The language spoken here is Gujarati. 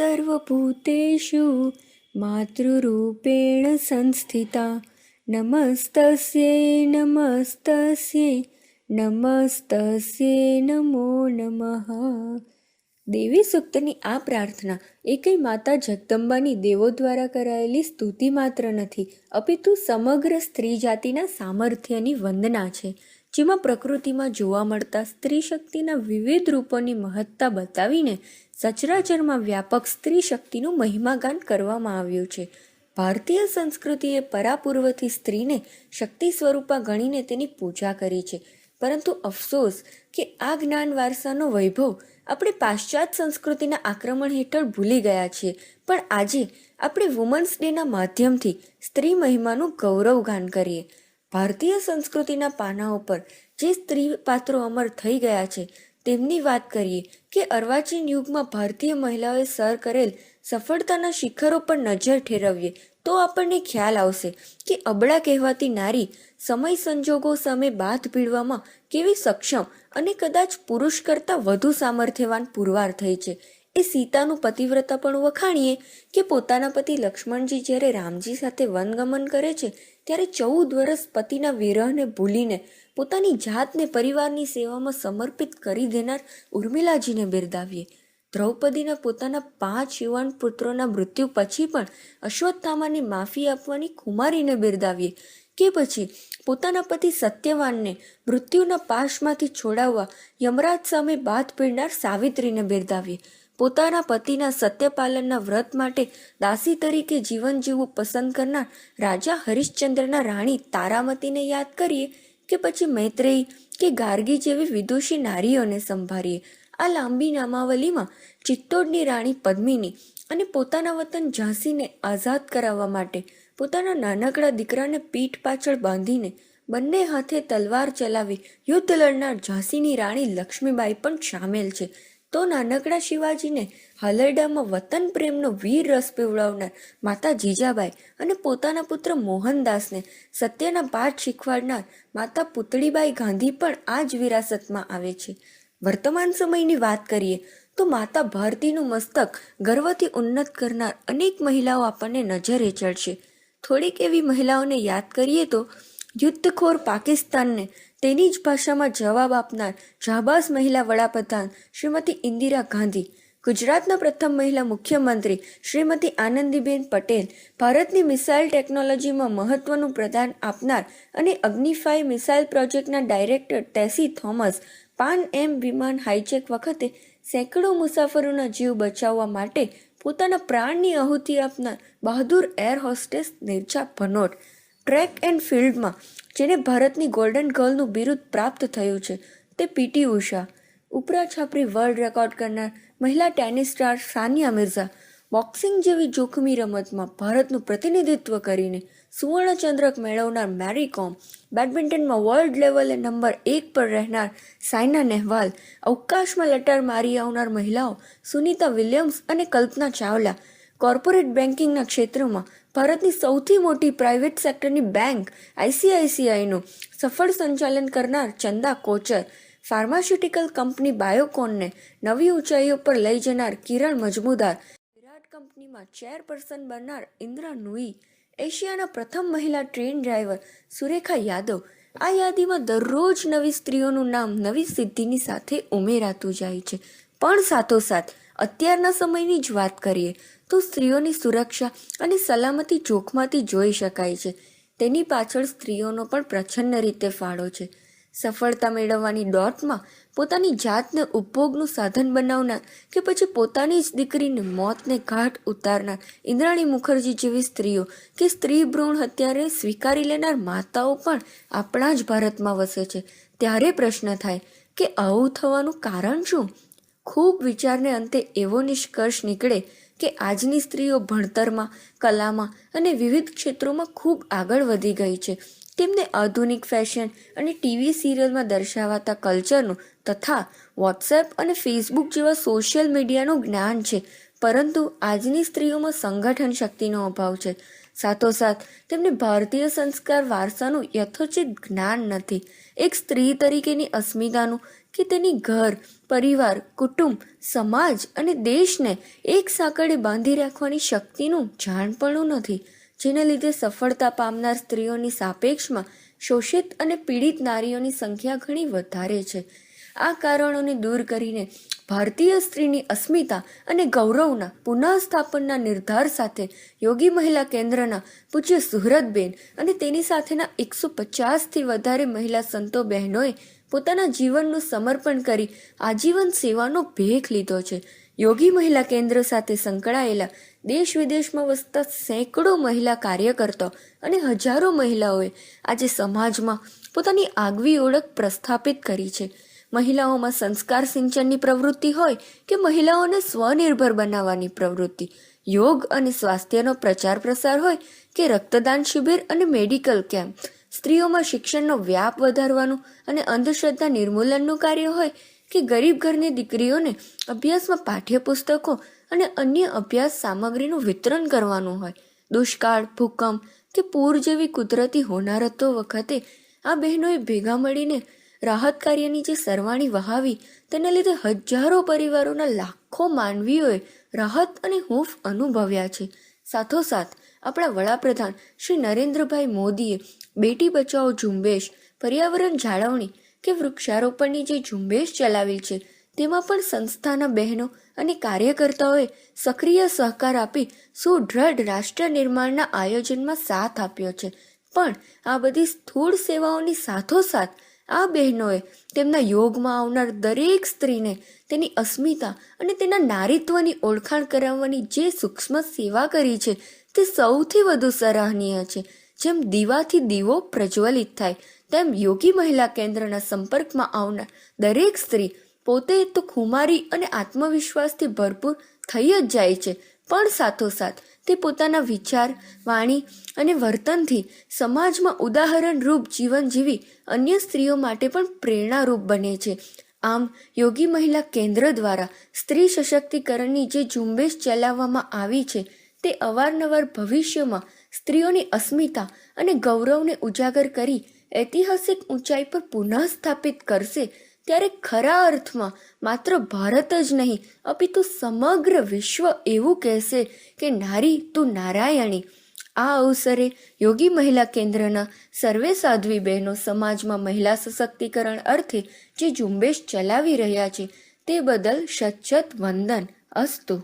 સર્વભૂતેષુ માતૃરૂપેણ સંસ્થિતા નમસ્તસ્યૈ નમસ્તસ્યૈ નમસ્તસ્યૈ નમો નમઃ. દેવી સૂક્તની આ પ્રાર્થના એકેય માતા જગદંબાની દેવો દ્વારા કરાયેલી સ્તુતિ માત્ર નથી, અપિતુ સમગ્ર સ્ત્રી જાતિના સામર્થ્યની વંદના છે, જેમાં પ્રકૃતિમાં જોવા મળતા સ્ત્રી શક્તિના વિવિધ રૂપોની મહત્તા બતાવીને સચરાચરમાં વ્યાપક સ્ત્રી શક્તિનું મહિમાગાન કરવામાં આવ્યું છે. ભારતીય સંસ્કૃતિએ પરાપૂર્વથી સ્ત્રીને શક્તિ સ્વરૂપા ગણીને તેની પૂજા કરી છે, પરંતુ અફસોસ કે આ જ્ઞાન વારસાનો વૈભવ આપણે પાશ્ચાત્ય સંસ્કૃતિના આક્રમણ હેઠળ ભૂલી ગયા છીએ. પણ આજે આપણે વુમન્સ ડેના માધ્યમથી સ્ત્રી મહિમાનું ગૌરવગાન કરીએ. ભારતીય સંસ્કૃતિના પાનાઓ પર જે સ્ત્રી પાત્રો અમર થઈ ગયા છે તેમની વાત કરીએ કે અર્વાચીન યુગમાં ભારતીય મહિલાઓએ સર કરેલ સફળતાના શિખરો પર નજર ઠેરવીએ તો આપણને ખ્યાલ આવશે કે અબળા કહેવાતી નારી સમય સંજોગો સામે બાથ ભીડવામાં કેવી સક્ષમ અને કદાચ પુરુષ કરતાં વધુ સામર્થ્યવાન પુરવાર થઈ છે. એ સીતાનું પતિવ્રતા પણ વખાણીએ કે પોતાના પતિ લક્ષ્મણજી જ્યારે રામજી સાથે વનગમન કરે છે ત્યારે 14 વર્ષ પતિના વિરહને ભૂલીને પોતાની જાતને પરિવારની સેવામાં સમર્પિત કરી દેનાર ઉર્મિલાજીને બિરદાવીએ. દ્રૌપદીના પોતાના 5 યુવાન પુત્રોના મૃત્યુ પછી પણ અશ્વત્થામાની માફી આપવાની કુમારીને બિરદાવીએ કે પછી પોતાના પતિ સત્યવાનને મૃત્યુના પાશમાંથી છોડાવવા યમરાજ સામે બાથ ભીડનાર સાવિત્રીને બિરદાવીએ. પોતાના પતિના સત્યપાલનના વ્રત માટે દાસી તરીકે જીવન જીવવું પસંદ કરનાર રાજા હરિશ્ચંદ્રના રાણી તારામતીને યાદ કરીએ કે પછી મૈત્રેયી કે ગાર્ગી જેવી વિદુષી નારીઓને સંભાળીએ. આ લાંબી નામાવલીમાં ચિત્તોડની રાણી પદ્મિની અને પોતાના વતન ઝાંસીને આઝાદ કરાવવા માટે પોતાના નાનકડા દીકરાને પીઠ પાછળ બાંધીને બંને હાથે તલવાર ચલાવી યુદ્ધ લડનાર ઝાંસીની રાણી લક્ષ્મીબાઈ પણ સામેલ છે. તો નાનકડા શિવાજીને હલરડામાં વતન પ્રેમનો વીર રસ પીવડાવનાર માતા જીજાબાઈ અને પોતાના પુત્ર મોહનદાસને સત્યના પાઠ શીખવાડનાર માતા પુતળીબાઈ ગાંધી પણ આ જ વિરાસતમાં આવે છે. વર્તમાન સમયની વાત કરીએ તો માતા ભારતીનું મસ્તક ગર્વથી ઉન્નત કરનાર અનેક મહિલાઓ આપણને નજરે ચડશે. થોડીક એવી મહિલાઓને યાદ કરીએ તો યુદ્ધખોર પાકિસ્તાનને તેની જ ભાષામાં જવાબ આપનાર જાબાઝ મહિલા વડાપ્રધાન શ્રીમતી ઇન્દિરા ગાંધી, ગુજરાતના પ્રથમ મહિલા મુખ્યમંત્રી શ્રીમતી આનંદીબેન પટેલ, ભારતની મિસાઇલ ટેકનોલોજીમાં મહત્વનું પ્રદાન આપનાર અને અગ્નિફાય મિસાઇલ પ્રોજેક્ટના ડાયરેક્ટર ટેસી થોમસ, પાન એમ વિમાન હાઈજેક વખતે સેંકડો મુસાફરોના જીવ બચાવવા માટે પોતાના પ્રાણની આહુતિ આપનાર બહાદુર air hostess Neerja Bhanot, track and ફિલ્ડમાં જેને ભારતની ગોલ્ડન ગર્લનું બિરુદ પ્રાપ્ત થયું છે તે PT Usha, ઉપરા Chhapri world record કરનાર મહિલા tennis star Sania Mirza, boxing જેવી જોખમી રમતમાં ભારતનું પ્રતિનિધિત્વ કરીને સુવર્ણચંદ્રક મેળવનાર મેરી કોમ, બેડમિન્ટનમાં વર્લ્ડ લેવલે નંબર 1 પર રહેનાર સાયના નેહવાલ, અવકાશમાં લટાર મારી આવનાર મહિલાઓ સુનીતા વિલિયમ્સ અને કલ્પના ચાવલા, કોર્પોરેટ બેન્કિંગના ક્ષેત્રમાં ભારતની સૌથી મોટી પ્રાઇવેટ સેક્ટરની બેંક આઈસીઆઈસીઆઈનું સફળ સંચાલન કરનાર ચંદા કોચર, ફાર્માસ્યુટિકલ કંપની બાયોકોનને નવી ઊંચાઈઓ પર લઈ જનાર કિરણ મજમુદાર, વિરાટ કંપનીમાં ચેરપર્સન બનનાર ઇન્દ્રા નુઈ, એશિયાના પ્રથમ મહિલા ટ્રેન ડ્રાઈવર સુરેખા યાદવ. આ યાદીમાં દરરોજ નવી સ્ત્રીઓનું નામ નવી સિદ્ધિની સાથે ઉમેરાતું જાય છે. પણ સાથોસાથ અત્યારના સમયની જ વાત કરીએ તો સ્ત્રીઓની સુરક્ષા અને સલામતી જોખમાતી જોઈ શકાય છે. તેની પાછળ સ્ત્રીઓનો પણ પ્રચ્છન્ન રીતે ફાળો છે. સફળતા મેળવવાની દોટમાં પોતાની જાતને ઉપભોગનું સાધન બનાવનાર કે પછી પોતાની જ દીકરીને મોતને ઘાટ ઉતારનાર ઇન્દ્રાણી મુખર્જી જેવી સ્ત્રીઓ કે સ્ત્રી ભ્રૂણ હત્યાને સ્વીકારી લેનાર માતાઓ પણ આપણા જ ભારતમાં વસે છે. ત્યારે પ્રશ્ન થાય કે આવું થવાનું કારણ શું? ખૂબ વિચારને અંતે એવો નિષ્કર્ષ નીકળે કે આજની સ્ત્રીઓ ભણતરમાં, કલામાં અને વિવિધ ક્ષેત્રોમાં ખૂબ આગળ વધી ગઈ છે. તેમને આધુનિક ફેશન અને ટીવી સિરિયલમાં દર્શાવાતા કલ્ચરનું તથા વોટ્સએપ અને ફેસબુક જેવા સોશિયલ મીડિયાનું જ્ઞાન છે, પરંતુ આજની સ્ત્રીઓમાં સંગઠન શક્તિનો અભાવ છે. સાથોસાથ તેમને ભારતીય સંસ્કાર વારસાનું યથોચિત જ્ઞાન નથી. એક સ્ત્રી તરીકેની અસ્મિતાનું કે તેની ઘર, પરિવાર, કુટુંબ, સમાજ અને દેશને એક સાંકળે બાંધી રાખવાની શક્તિનું જાણપણું નથી, જેને લીધે સફળતા પામનાર સ્ત્રીઓની સાપેક્ષમાં શોષિત અને પીડિત નારીઓની સંખ્યા ઘણી વધારે છે. આ કારણોને દૂર કરીને ભારતીય સ્ત્રીની અસ્મિતા અને ગૌરવના પુનઃસ્થાપનના નિર્ધાર સાથે યોગી મહિલા કેન્દ્રના પૂજ્ય સુહૃદબેન અને તેની સાથેના 150થી વધારે મહિલા સંતો બહેનોએ પોતાના જીવનનું સમર્પણ કરી આજીવન સેવાનો ભેખ લીધો છે. યોગી મહિલા કેન્દ્ર સાથે સંકળાયેલા દેશ વિદેશમાં વસતા સેંકડો મહિલા કાર્યકર્તાઓ અને હજારો મહિલાઓએ આજે સમાજમાં પોતાની આગવી ઓળખ પ્રસ્થાપિત કરી છે. મહિલાઓમાં સંસ્કાર સિંચનની પ્રવૃત્તિ હોય કે મહિલાઓને સ્વનિર્ભર બનાવવાની પ્રવૃત્તિ, યોગ અને સ્વાસ્થ્યનો પ્રચાર પ્રસાર હોય કે રક્તદાન શિબિર અને મેડિકલ કેમ્પ, સ્ત્રીઓમાં શિક્ષણનો વ્યાપ વધારવાનું અને અંધશ્રદ્ધા નિર્મૂલનનું કાર્ય હોય કે ગરીબ ઘરની દીકરીઓને અભ્યાસમાં પાઠ્યપુસ્તકો અને અન્ય અભ્યાસ સામગ્રીનું વિતરણ કરવાનું હોય, દુષ્કાળ, ભૂકંપ કે પૂર જેવી કુદરતી હોનારતો વખતે આ બહેનોએ ભેગા મળીને રાહત કાર્યની જે સરવાણી વહાવી તેના લીધે હજારો પરિવારોના લાખો માનવીઓએ રાહત અને હૂંફ અનુભવ્યા છે. સાથોસાથ આપણા વડાપ્રધાન શ્રી નરેન્દ્રભાઈ મોદીએ બેટી બચાવો ઝુંબેશ, પર્યાવરણ જાળવણી કે વૃક્ષારોપણની જે ઝુંબેશ ચલાવી છે તેમાં પણ સંસ્થાના બહેનો અને કાર્યકર્તાઓએ સક્રિય સહકાર આપી સુદૃઢ રાષ્ટ્ર નિર્માણના આયોજનમાં સાથ આપ્યો છે. પણ આ બધી સ્થૂળ સેવાઓની સાથોસાથ આ બહેનોએ તેમના યોગમાં આવનાર દરેક સ્ત્રીને તેની અસ્મિતા અને તેના નારીત્વની ઓળખાણ કરાવવાની જે સૂક્ષ્મ સેવા કરી છે તે સૌથી વધુ સરાહનીય છે. જેમ દીવાથી દીવો પ્રજ્વલિત થાય તેમ યોગી મહિલા કેન્દ્રના સંપર્કમાં આવનાર દરેક સ્ત્રી પોતે તો ખુમારી અને આત્મવિશ્વાસથી ભરપૂર થઈ જ જાય છે, પણ સાથોસાથ તે પોતાના વિચાર, વાણી અને વર્તનથી સમાજમાં ઉદાહરણરૂપ જીવન જીવી અન્ય સ્ત્રીઓ માટે પણ પ્રેરણારૂપ બને છે. આમ યોગી મહિલા કેન્દ્ર દ્વારા સ્ત્રી સશક્તિકરણની જે ઝુંબેશ ચલાવવામાં આવી છે તે અવારનવાર ભવિષ્યમાં સ્ત્રીઓની અસ્મિતા અને ગૌરવને ઉજાગર કરી ઐતિહાસિક ઊંચાઈ પર પુનઃસ્થાપિત કરશે. ત્યારે ખરા અર્થમાં માત્ર ભારત જ નહીં અપિતુ સમગ્ર વિશ્વ એવું કહેશે કે નારી તું નારાયણી. આ અવસરે યોગી મહિલા કેન્દ્રના સર્વે સાધ્વી બહેનો સમાજમાં મહિલા સશક્તિકરણ અર્થે જે ઝુંબેશ ચલાવી રહ્યા છે તે બદલ શત વંદન અસ્તુ.